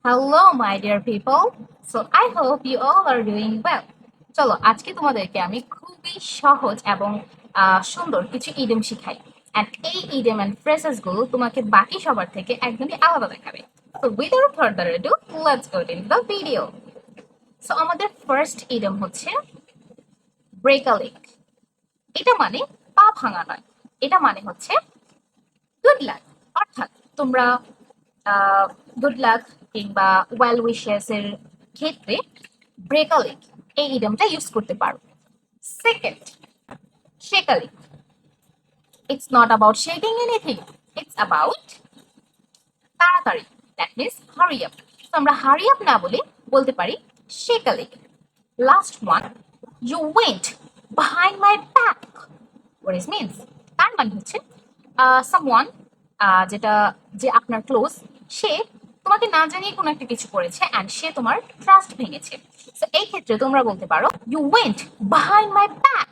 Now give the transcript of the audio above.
Hello, my dear people. So I hope you all are doing well. চলো আজকে তোমাদেরকে আমি খুবই সহজ এবং সুন্দর কিছু ইডিয়ম শিখাই এন্ড এই ইডিয়ম এন্ড ফ্রেজেস গুলো তোমাকে বাকি সবার থেকে একদমই আলাদা দেখাবে। So without further ado, let's go into the video. So আমাদের ফার্স্ট ইডিয়ম হচ্ছে ব্রেক আ লেগ। এটা মানে পা ভাঙা নয়, এটা মানে হচ্ছে গুড লাক। অর্থাৎ তোমরা গুড লাক কিংবা ওয়েল উইশেস এর ক্ষেত্রে ব্রেক আ লেগ এই ইডিয়মটা ইউজ করতে পারো। Second, shake a leg. It's not about shaking anything, it's about তাড়াতাড়ি। That means hurry up. তো আমরা হারি আপ না বলে বলতে পারি shake a leg. Last one, you went behind my back. What is means? তার মানে হচ্ছে সামওয়ান, যেটা যে আপনার ক্লোজ, সে তোমাকে না জানিয়ে কোনো একটা কিছু করেছে অ্যান্ড সে তোমার ট্রাস্ট ভেঙেছে। তো এই ক্ষেত্রে তোমরা বলতে পারো you went behind my back.